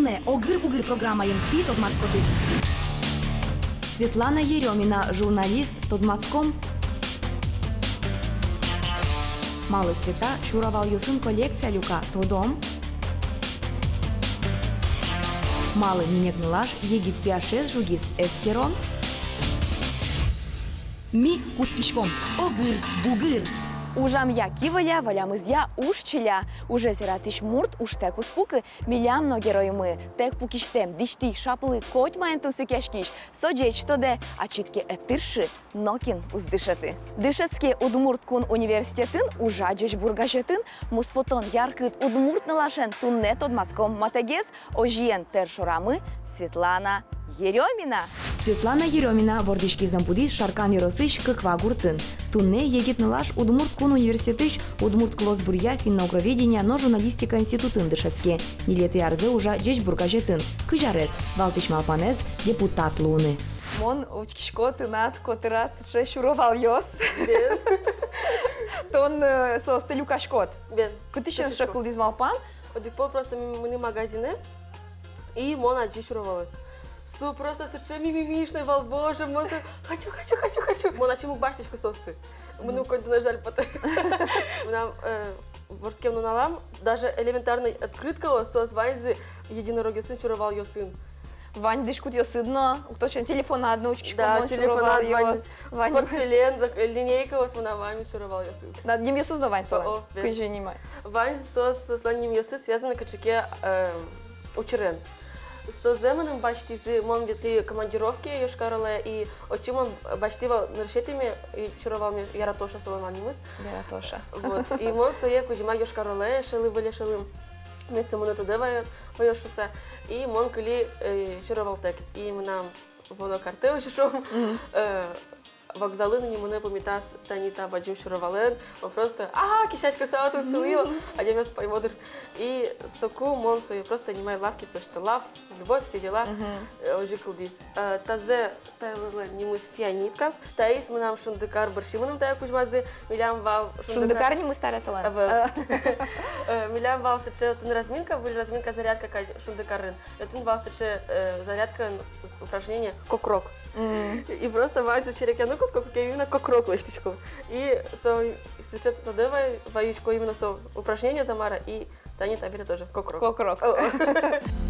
тунне огыр-бугыр программайын пи Тодмацкоды. Светлана Еремина, журналист Тодмацком. Малы света шуравал юсын коллекция люка Тодом. Малы минегнылаш егит пиашес жугис эскером. Ми кускишком огыр-бугыр. Ужам я киваля, валямызя ушчиля. Уже зиратиш мурт уште куспуки, милямно героїми. Тех пукіштем, дишти, шапли, коть маєнтуси кешкіш. Соджеч тоде, а чітки етирши, нокін уздишати. Дишецьке удмурткун університетин, ужаджеч бургажетин, муспотон яркит удмурт налашен, тунне Тодмацком матегес, ожієн тершорами Светлана Еремина. Светлана Еремина вордишкизден будис шаркан еросыш кыква гуртын. Тунне егитнылаш Удмурт кун университетыш Удмурт клосбурья финноугроведения но журналистика институтын дышецке. Нилеты арзы ужа жеч бургажетын. Кыжарес, валтыш малпанес, депутат луны. Мон учкишко тынат котырат ше шуровал йос. Тон со стелюкашкот. Бен. Кытышен шакыл дизмалпан. Одипо просто мы магазины и мона джишуровалась. Су просто суче мимимишный вал, боже, моза, хочу. Мона чему баштичка состы. Мы ну конь на жаль потом. Нам ворскем налам даже элементарной открытка сос вайзы единороги сын чуровал ее сын. Вань дышкут ее сыдно, кто чем телефон на одну учкишко, да, телефон ее. Портфелен, линейка вот на вами чуровал ее сын. Да, ним ее сузно Вань соло. Кыжи немай. Вань сос с ним ее сын связаны качеке учерен. Со земенем бачти мон віти командировки Йошкар-Оле і очимон бачтива нершетими і чурував ми Яратоша Соломанімис. Яратоша. Вот. І мон соє кузьма Йошкар-Оле шели вилішили. Ми цьому не туди вайошуся. І мон килі чурував так. І ми нам воно карте шишов. Вокзали на ньому не помітас таніта баджим чурувален. Мон просто кишечка сала тут селила, а я м'яс пайводер. І соку мон соє просто німай лавки, то що лав, любовь, всі діла, ожикал дис. Тазе тайлила німус фіанітка. Таїс ми нам шундикар борщі, ми нам тая кузьмази, мілям вав шундикар німус старе села. Мілям вав сече, тун разминка, були разминка зарядка, кай шундикарин. Тун вав сече зарядка, упражнение кокрок. И просто вайза черекяну сколько именно кокрок лыштичков. И сейчас туда ваючку именно упражнение замара и Танита берет тоже кокрок. Кокрок.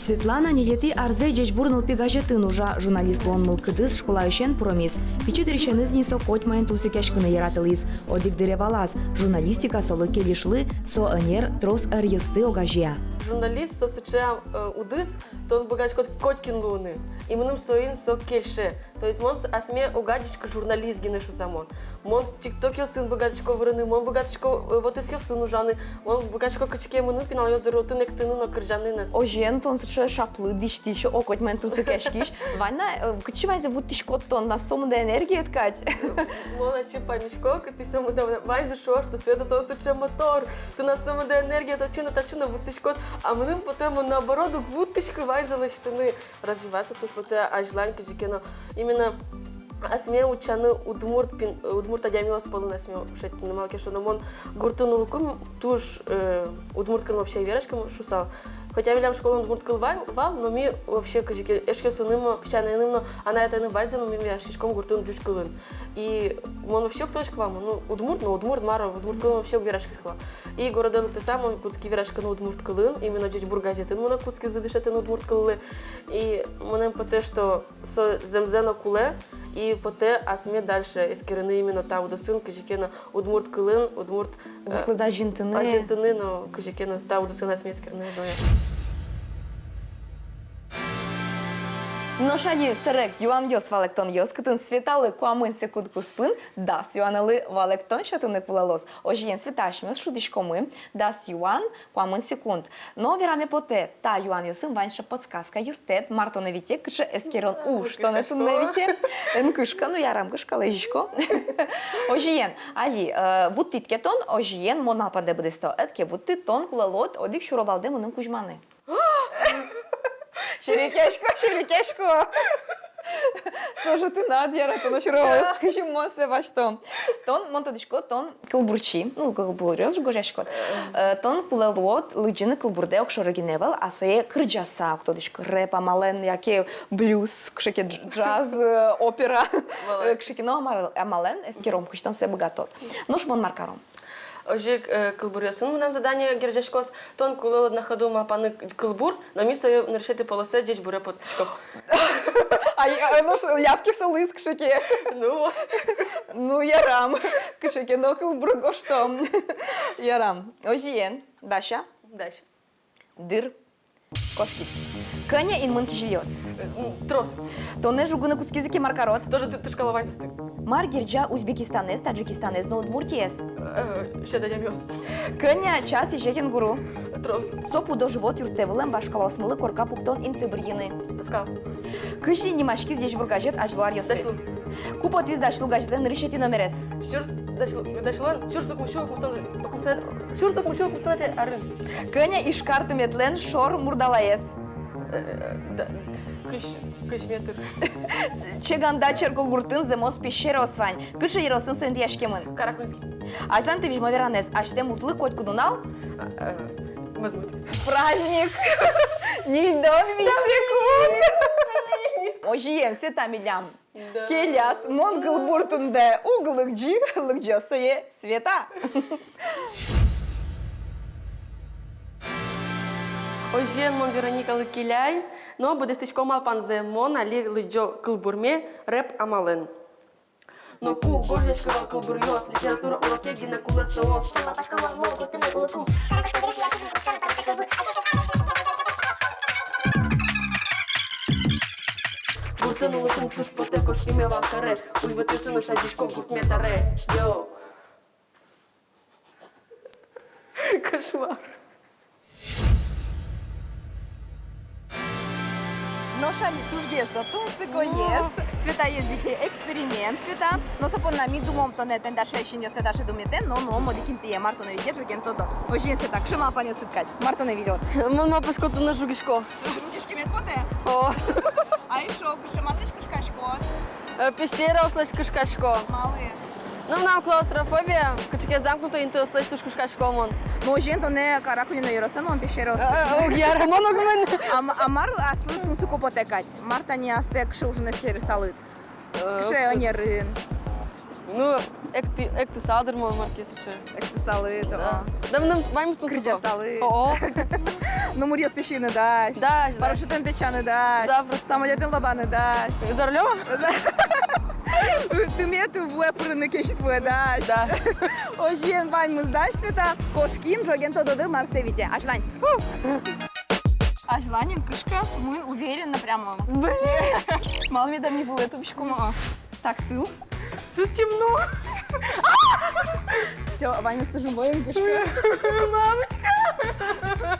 Светлана нилети арзе жеч бурныл пигажетын ужа журналист лон мылкыдыс школа üşen промис. Пичи нисо коть майын тусы кешкыны яратылыс. Одик дыревалас. Журналистика солы келишлы, со энер трос эр-йысты огажия. Журналист со сыча удыс, то он богач коткин луны. И мным соин со кельше. То есть мон асме угадичка журналист гинешу самон. Мон тикток ё сын богатичко вырыны, мон богатичко вот из ё сын ужаны, мон богатичко качке мыну пинал ё здорово тынек тыны на кыржаны. Ожен тон сыча шаплы диштичо окоть мен тусы кешкиш. Ванна кычы вайзе вуттишко тон на сомда энергия ткать. Мон ачи памишко, ты сому да вайзе шо, что света то сыча мотор. Ты на сомда энергия точно вуттишко, а мным потом наоборот вуттишко вайзела штаны развиваться, то что ты ажланька дикено. Именно асме учаны удмурт адямиос полын асме шеттин малке что намон гуртунулукум туш удмурткан вообще верашкам шусал. Хотя вилям школу удмурткал вал, но ми вообще кажеке эшке сунымно печаныным, она это не база, но ми верашкишком гуртун джучкалын. И он вообще кто к вам, ну удмурт мара удмурткалын вообще верашкишква. И города ты сам он кутский верашкан удмурткалын, именно джич бургазетын мона кутский задышатын удмурткалы. И монем поте что со земзено куле и поте асме дальше эскерны именно та удосын кажекена удмурткалын, удмурт Аржентины, но кажекена та удосын асме эскерны зоя. Но шади серек юан йос валектон йос, кытын светалы куамын секунд куспын, дас юаналы валектон шатынык вулалос. Ожиен светашмёс шудишкомы, дас юан куамын секунд. Но вераме поте, та юан йосын ваньша подсказка юртет, марто навите, кыша эскерон что на тун навите, энкышка, ну ярам кышка лежишко. Ожиен, али, вуттиткетон, ожиен монал паде бдесто, этке вуттитон кулалот, одик шуровалде мунын кужманы. Шерекешко. Слушай, ты надо, я то начаровалась, кыжим мосе во что. Тон монтодишко, тон кылбурчи, ну кылбурёз гожашко. Тон кулелот лыджины кылбурде окшорогиневел, а сое кырджаса, октодишко рэп, амален, яке блюз, кшеке джаз, опера, кшеке но амален, эскером, кыштон се богатот. Ну шмон маркаром. Ожи кылбурёсын мынам задание герджашкос, тон кулелот на ходу малпаны кылбур, но ми сое нарешете полосе дечь буре подтишко. Ну что, ляпки солыс, кшеке. Ну, Ну, ярам. Кшеке, но кылбурго что? Ярам. Ожиен. Даша. дальше. Дыр. Кошки. Кыня ин мынки жилёс. Трос. Тоне жугуны кускизики маркарот. Тоже ты шкалованистый. Мар гирджа Узбекистанес, Таджикистанес, но Удмуртиес. Ще дадем ёс. Кыня час и жекин гуру. Трос. Сопу до живот юртевылым башкаласмылы корка пуктон инты біргені. Таскал. Кыжли немашки здесь бургажет ажлуар ёсы. Дашлу. Купот из дашлу гажетлен решети номерес. Шурс дашлуан. Шурсук мушук мустан. Шурсук мушук мустан арын. Кыня ишкарты метлен шор мурдалаес. Кыш метр. Чеганда черко гуртын земос пещера освань. Кыша еросын сойнды яшкемын. Каракунский. Ажлан ты вижмо веранес. Аште муртлы котку дунал. Возьмут. Праздник. Нильдон секунд. Ожиен света милям. Келяс монгол буртунде углыкджи лыкджасое света. Ожен мон Вероника Лыкиляй, но будестичко малпанзе мон али лыджо кылбурме рэп амален. Но ку гожешка кылбурьёс, литература уроке гинекула соос. Буртын улытын туш поте кошиме валкаре, уйватысын ушадишко гуртметаре. Йо. Кошмар. Но шали тужгес до тунсыко ес. Света есть бите эксперимент света. Но сапонна ми думом то не тен даше еще не света думете, но модикин тие Марто не видишь, ген то до. Ожин света кшма паня сыткать. Марто не видел. Мама пашкото на жугишко. Жугишки метоте. О. А и шо, кшма мартышка шкашко. Пещера услышь кышкашко. Малые. Ну, нам клаустрофобия, качке замкнуто, инты услышь туш кышкашко мон. Но ожин то не каракуни еросен, он пещера. Я моногмен. Амар аслы тунсыко потекать. Марта не астек кше уже на стере салыт. Кше они рын. Ну, экты садыр мон марки сычы. Экты салыт. Давным маймс Крыджа салыт. О. Ну, мурьёс тыщины дашь. Да. Парашютом печаны дашь. Да, просто. Самолетом лобаны дашь. За рулем? Ты мету в вепрыны кешит твой дашь. Да. Ожен вань мы сдашь света. Кошким жоген то доды марсевите. Ажлань. Ажланин кышка. Мы уверенно прямо. Блин. Мало мне там не было эту печку. Так, сыл. Тут темно. Все, Ваня, стажу моим кышка. Мамочка.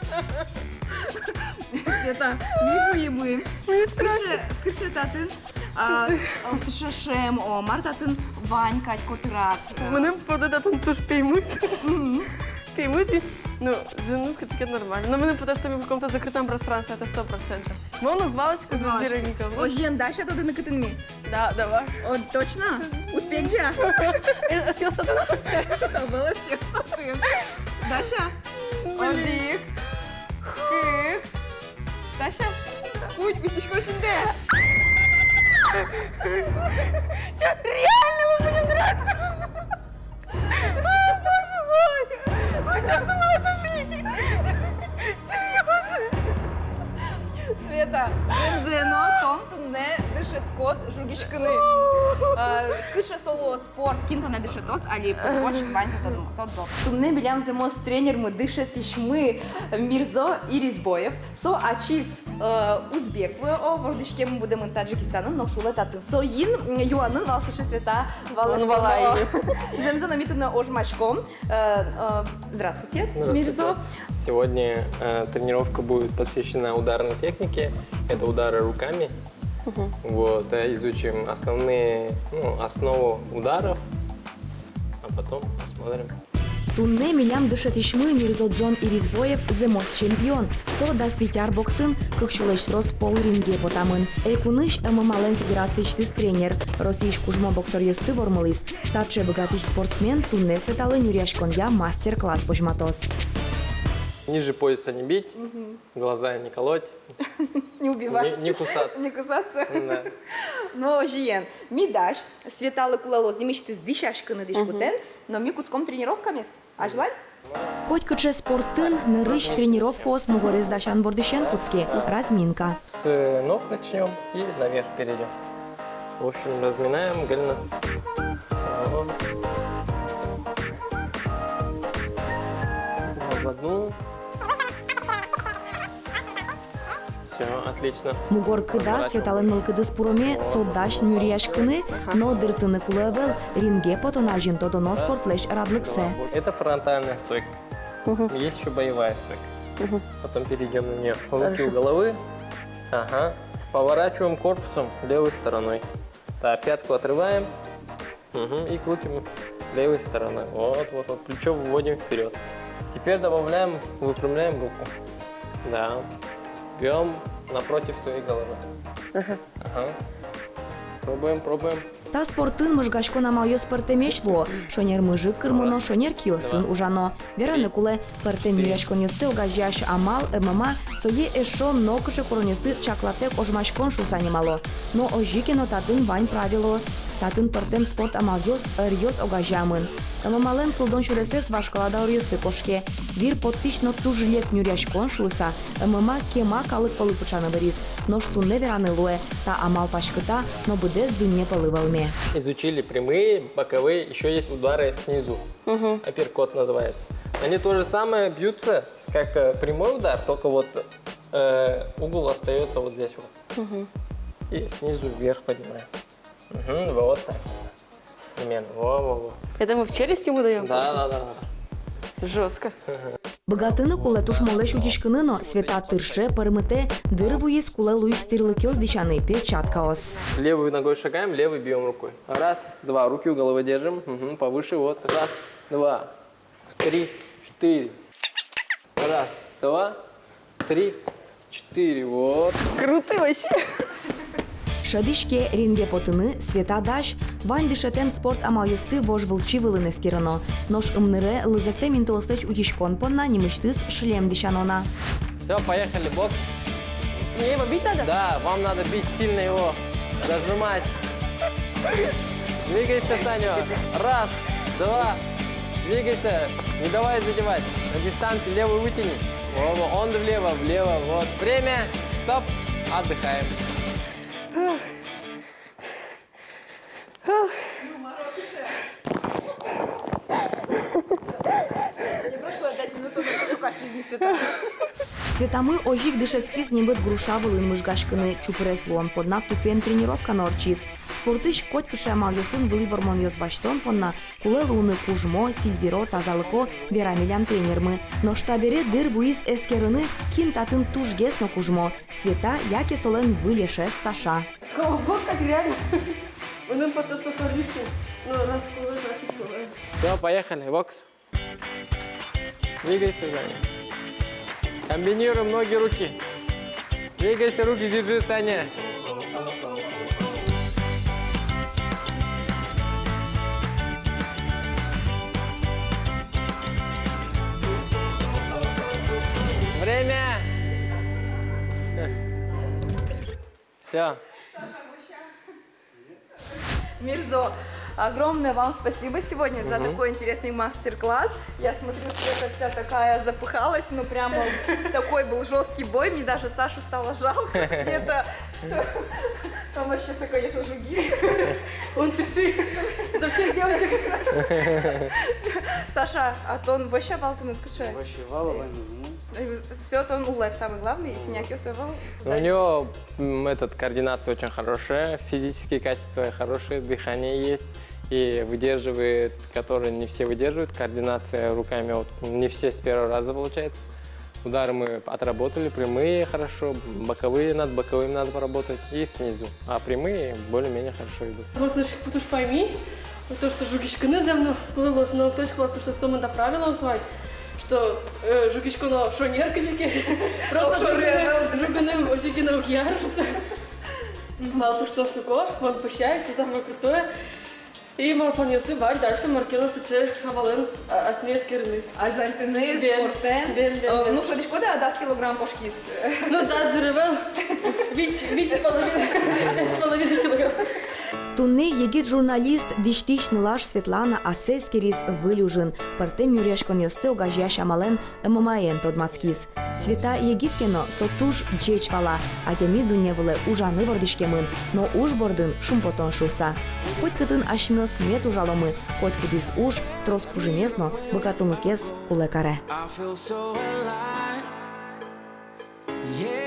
Света, не буемы. Кышы татын. Шем, о, Мартатын, Ванька, Котрат. Мене подадат туш пеймут. Пеймут и... Ну, зануска таки нормально. Но мене потому что мы в каком-то закрытом пространстве, это 100%. Мону гвалочку за Вероника. Ожен, Даша, то ты на кытынми. Да, давай. О, точно? Успеть же. Съел что-то. Было все. Даша. Одик. Кых. Даша. Путь, пустичка очень да. Че, реально мы будем драться? О, боже мой! Вы что, с ума сошли? Серьезно? Света, Зено, тон, не дыше скот, жугишкины. Кыша соло спорт, кинто не дыше тос, али почек ванзи тот до. Тунне билям земо с тренермы дыше тишмы Мирзо и Ризбоев. Со ачив узбеквы, о вождичке мы будем Таджикистаном, но шулет атын. Со ин юанын валсыше света валай. Земзо намитано ожмачком. Здравствуйте, Мирзо. Сегодня тренировка будет посвящена ударной технике. Это удары руками. Вот, изучим основные, основу ударов, а потом посмотрим. Тунне милям дышатишмы Мирзоджон Иризбоев земос чемпион. Со да свитяр боксын, кыкшулеш рос пол ринге потамын. Элькуныш ММАлен федерации чтыс тренер. Российш кужмо боксер ёсты вормылыс. Тапше богатыш спортсмен тунне светалы нюряшконья мастер-класс божматос. Ниже пояса не бить, глаза не колоть, Не убивать. не кусаться. Не кусаться. Да. Но жиен, ми даш, светалы кулалос, не мечты с дышашканы дышкутен, но ми куском тренировками. А желать? Котькаче спортын, нырыч тренировку ос мугорез дашан бордышен куцке. Разминка. С ног начнем и наверх перейдем. В общем, разминаем голеност. Вот. В одну. Все, отлично. Мугор кыда светалын мылкыдыс пуроме соддаш нюряшкыны, но дыртыны кулевел ринге потонажин тодоно спортлеш радлыксе. Это фронтальная стойка. Есть еще боевая стойка. Потом перейдем на нее. Руки у головы. Ага. Поворачиваем корпусом левой стороной. Так, пятку отрываем. И крутим левой стороной. Вот. Плечо выводим вперед. Теперь добавляем, выпрямляем руку. Да. Берем напротив своей головы. Ага. Пробуем. Та спортын мыжгашко намалйос пертемечло. Шонер мыжык кырмоно, шонер киосын ужано. Вераны куле пертем нюряшкон ёсты огажяш амал ММА сое эшо нокышы коронесты чаклатек ожмашкон шусанимало. Но ожикено татын вань правилос. Татын пертем спорт амалйос ырьос огажамын. ММАлен кылдон шуресес вашкалада орьосы кошке. Вир подтично тужлет нюряшкон шуса. ММА кема калык полыпычаны берис. Но штунне вераны луэ. Та амал пашкыта, но будес дунне полывалме. Изучили прямые, боковые, еще есть удары снизу. Апперкот называется. Они то же самое бьются, как прямой удар, только вот угол остается вот здесь вот. И снизу вверх поднимаем. Вот так. Примерно. Во. Это мы в челюсть ему даем? Да. Жестко. Богатыны куле тушмолеш утишкыныно света тырше пермите дырвуис куле луиш тырлыкёс дичаны перчаткаос. Левой ногой шагаем, левой бьем рукой. Раз, два, руки у головы держим. Повыше, вот. Раз, два, три, четыре. Раз, два, три, четыре. Вот. Круто вообще. Шадишке ринге потыны света даш вань дышетем спорт амалйосты вож вылчи вылынес кирано. Нож ымныре лызектем интолостеч утишкон понна немыштыс шлем дишанона. Все, поехали, бокс. Мне его бить надо? Да, вам надо бить сильно его, зажимать. Двигайся, Саня. Раз, два. Двигайся. Не давай задевать. На дистанции левую вытяни. Во, он влево. Вот. Время. Стоп. Отдыхаем. Светамы ожик дышескис небыт груша вылын мыжгашкыны чупырес луон подна тупен тренировка норчис. Спортыш котькыше амалйосын вылы вормон ёс баштон понна куле луны кужмо, сильверо, тазалыко, верамилям тренермы. Но штабере дыр вуис эскерыны кин татын тужгес но кужмо. Света яке солен вылешес Саша. Вот так реально. Ну, потому что садишься. Ну, раз кулы, значит кулы. Все, поехали, бокс. Двигайся, Саня. Комбинируем ноги, руки. Двигайся, руки держи, Саня. Время. Все. Мирзо, огромное вам спасибо сегодня за такой интересный мастер-класс. Я смотрю, Света вся такая запыхалась, ну прямо такой был жесткий бой. Мне даже Сашу стало жалко. Это что? Там вообще, конечно, жуги. Он тыши за всех девочек. Саша, а то он вообще балтын кыше. Вообще, валовый. Все, то он улыб самый главный, и синяк его. У него координация очень хорошая, физические качества хорошие, дыхание есть и выдерживает, которые не все выдерживают. Координация руками вот не все с первого раза получается. Удары мы отработали, прямые хорошо, боковые над боковым надо поработать и снизу. А прямые более-менее хорошо идут. Вот, потому что пойми, то, что жукичканы земно было, но точка, что сумма до правила усвоить, что жукичкано шонеркачики, просто жукины укьяржутся. Мало то, что суко, он пощается, самое крутое. И мы понесли бар, дальше маркила суче авален асмейский рынок. Аржантини, Бен, спортен. бен. Ну, що дичко, да, 10 кілограм пошкіс. Ну да, здоровел. Вить половина килограмм. Тунне егит журналист диштичнылаш Светлана Асескерис вылюжин. Пертем юряшкон йосте огажяш амален ММАен тодмацкис. Света егиткено соттуш джеч вала, а теми дуневле ужаны вордышкемын, но уж бордын шумпотон шуса. Хоть кытын ашмёс мет ужаломы, хоть кудис уж троск ужемесно, быкатунукес улекаре. I feel so alive. Yeah.